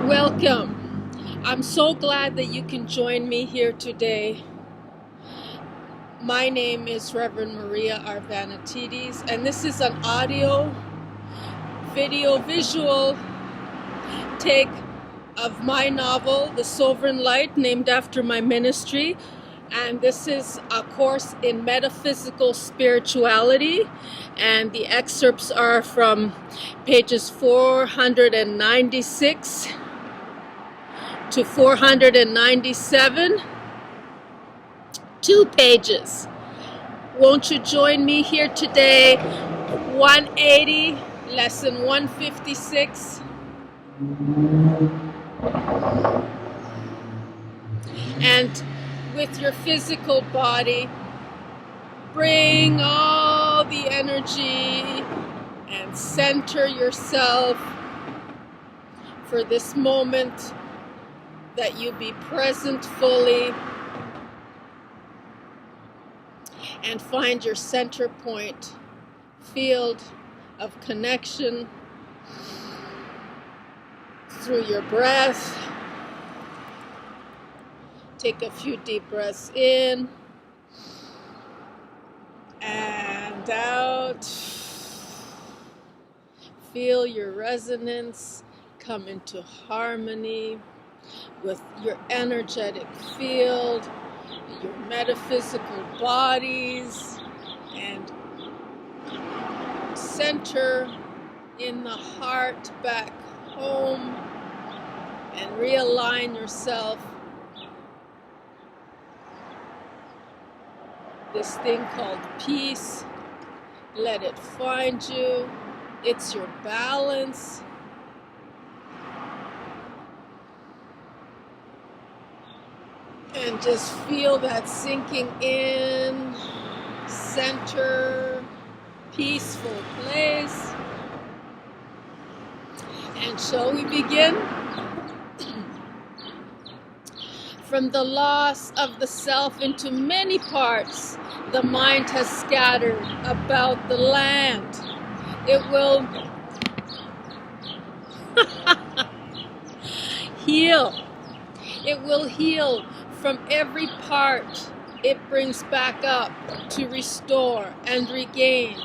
Welcome. I'm so glad that you can join me here today. My name is Reverend Maria Arvanitidis, and this is an audio, video, visual take of my novel, TheSovereignLight, named after my ministry. And this is a course in metaphysical spirituality, and the excerpts are from pages 496 to 497, 2 pages. Won't you join me here today? 180, lesson 156. And with your physical body, bring all the energy and center yourself for this moment, that you be present fully and find your center point, field of connection through your breath. Take a few deep breaths in and out. Feel your resonance come into harmony with your energetic field, your metaphysical bodies, and center in the heart back home and realign yourself. This thing called peace, let it find you. It's your balance. And just feel that sinking in, center, peaceful place. And shall we begin? From the loss of the self into many parts, the mind has scattered about the land. It will heal. It will heal from every part it brings back up to restore and regain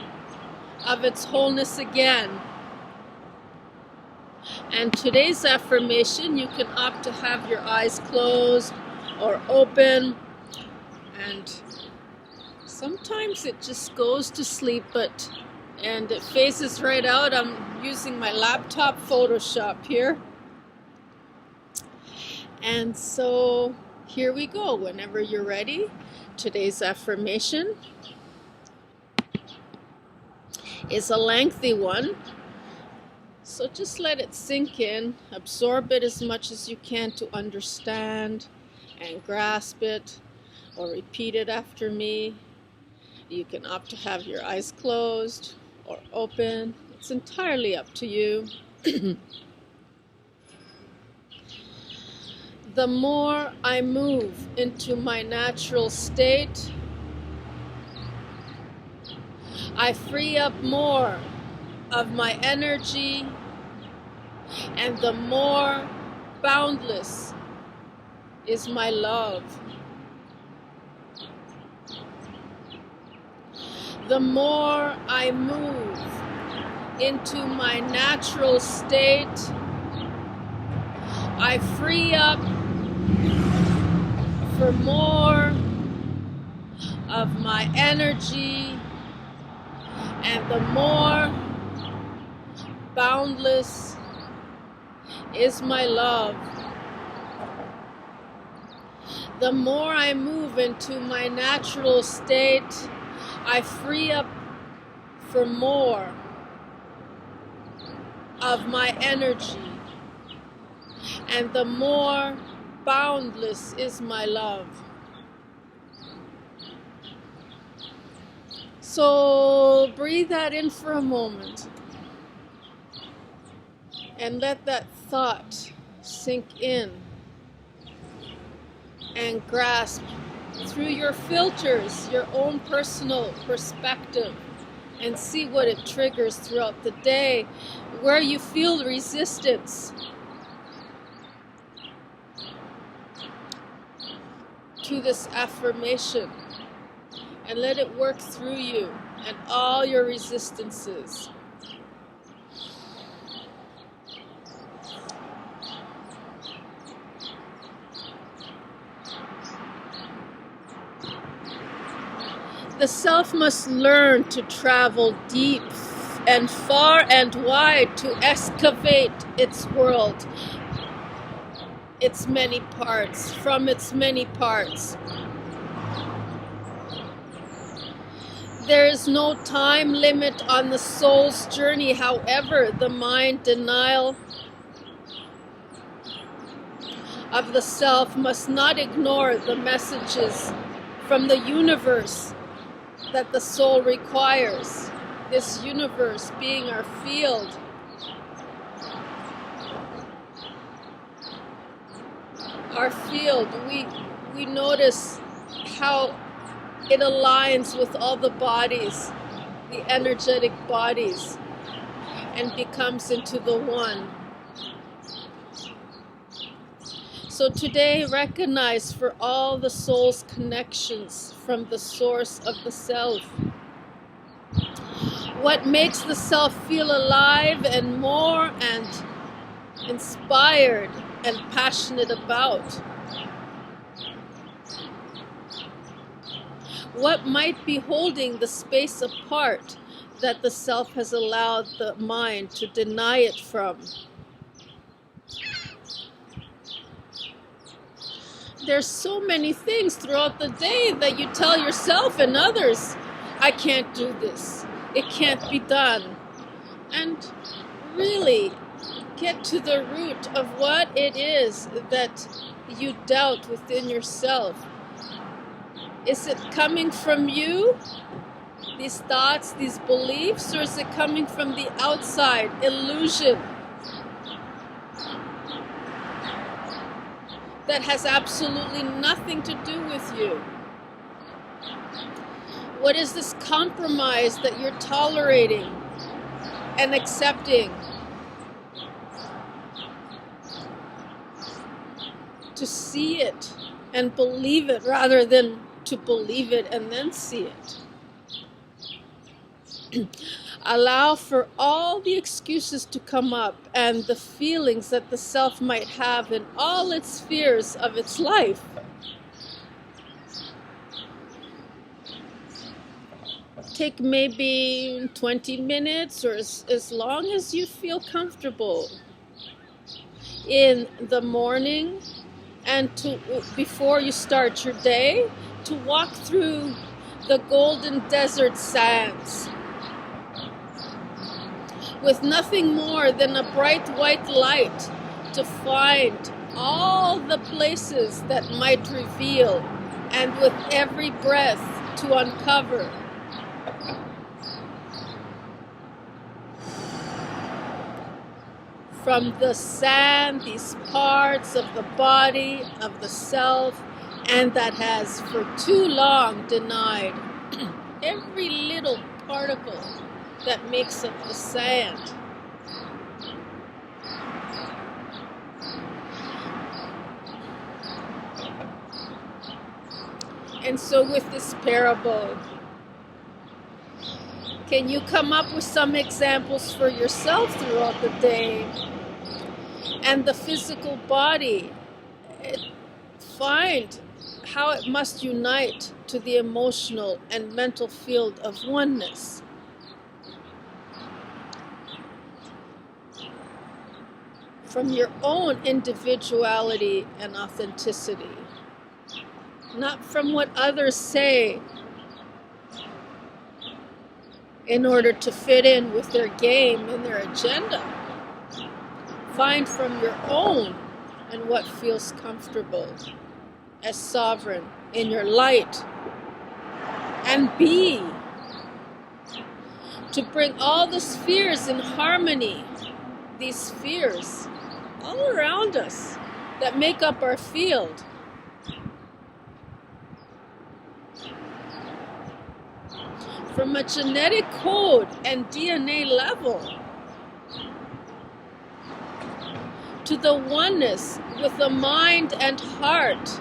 of its wholeness again. And today's affirmation, you can opt to have your eyes closed or open, and sometimes it just goes to sleep, and it phases right out. I'm using my laptop Photoshop here. And so here we go. Whenever you're ready, today's affirmation is a lengthy one. So just let it sink in, absorb it as much as you can to understand and grasp it, or repeat it after me. You can opt to have your eyes closed or open. It's entirely up to you. The more I move into my natural state, I free up more of my energy, and the more boundless is my love. The more I move into my natural state, I free up for more of my energy, and the more boundless is my love. The more I move into my natural state, I free up for more of my energy, and the more boundless is my love. So breathe that in for a moment and let that thought sink in and grasp through your filters your own personal perspective, and see what it triggers throughout the day, where you feel resistance, through this affirmation and let it work through you and all your resistances. The self must learn to travel deep and far and wide to excavate its world, its many parts, from its many parts. There is no time limit on the soul's journey. However, the mind denial of the self must not ignore the messages from the universe that the soul requires. This universe being our field. Our field, we notice how it aligns with all the bodies, the energetic bodies, and becomes into the one. So today, recognize for all the soul's connections from the source of the self. What makes the self feel alive and more and inspired and passionate about? What might be holding the space apart that the self has allowed the mind to deny it from? There's so many things throughout the day that you tell yourself and others, I can't do this. It can't be done. And really get to the root of what it is that you doubt within yourself. Is it coming from you, these thoughts, these beliefs, or is it coming from the outside illusion that has absolutely nothing to do with you? What is this compromise that you're tolerating and accepting? To see it and believe it rather than to believe it and then see it. Allow for all the excuses to come up and the feelings that the self might have in all its spheres of its life. Take maybe 20 minutes or as long as you feel comfortable in the morning and before you start your day, to walk through the golden desert sands with nothing more than a bright white light to find all the places that might reveal, and with every breath to uncover. From the sand, these parts of the body, of the self, and that has for too long denied every little particle that makes up the sand. And so with this parable, can you come up with some examples for yourself throughout the day? And the physical body, find how it must unite to the emotional and mental field of oneness. From your own individuality and authenticity, not from what others say in order to fit in with their game and their agenda. Find from your own and what feels comfortable as sovereign in your light, and be to bring all the spheres in harmony, these spheres all around us that make up our field. From a genetic code and DNA level to the oneness with the mind and heart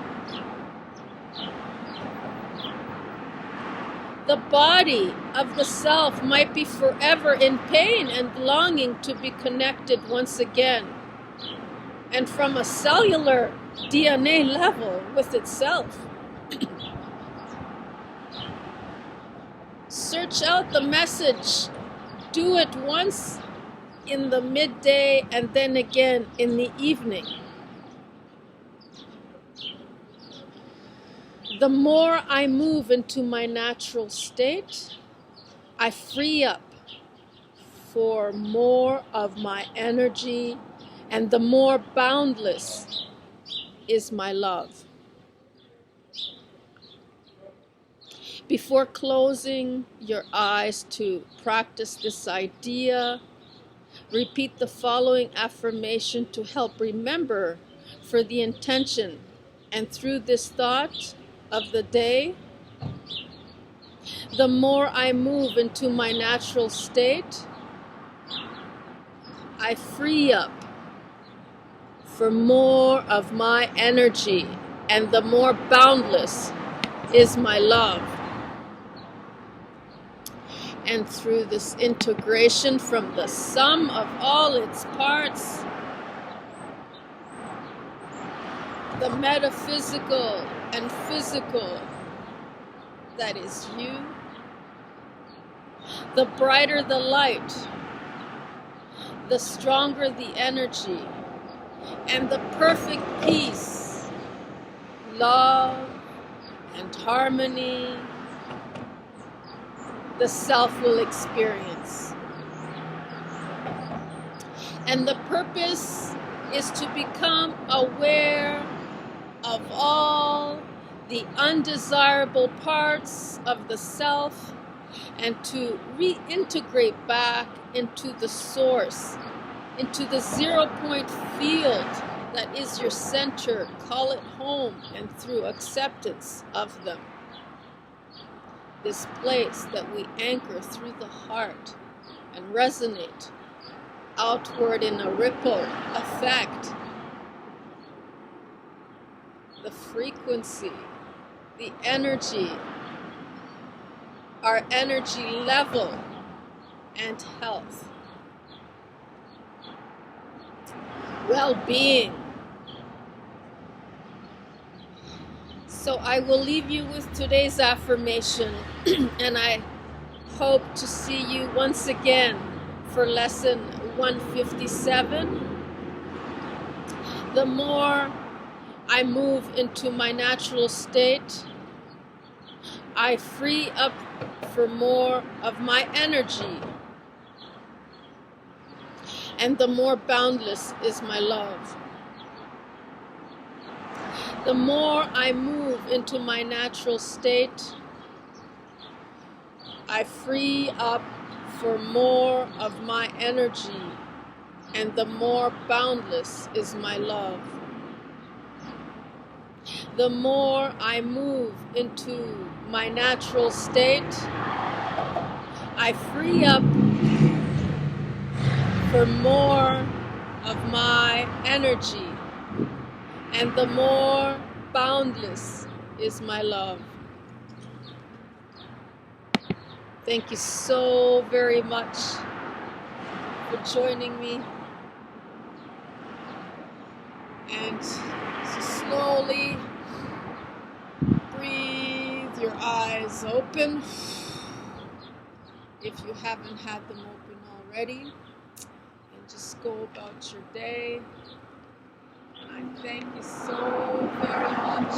The body of the self might be forever in pain and longing to be connected once again, and from a cellular DNA level with itself. Search out the message. Do it once in the midday and then again in the evening. The more I move into my natural state, I free up for more of my energy, and the more boundless is my love. Before closing your eyes to practice this idea, repeat the following affirmation to help remember for the intention and through this thought of the day. The more I move into my natural state, I free up for more of my energy, and the more boundless is my love. And through this integration from the sum of all its parts, the metaphysical and physical that is you, the brighter the light, the stronger the energy, and the perfect peace, love, and harmony the self will experience. And the purpose is to become aware of all the undesirable parts of the self and to reintegrate back into the source, into the 0-point field that is your center. Call it home, and through acceptance of them. This place that we anchor through the heart and resonate outward in a ripple effect. The frequency, the energy, our energy level and health, well-being. So I will leave you with today's affirmation, and I hope to see you once again for lesson 157. The more I move into my natural state, I free up for more of my energy, and the more boundless is my love. The more I move into my natural state, I free up for more of my energy, and the more boundless is my love. The more I move into my natural state, I free up for more of my energy, and the more boundless is my love. Thank you so very much for joining me. And so slowly breathe your eyes open if you haven't had them open already, and just go about your day. And I thank you so very much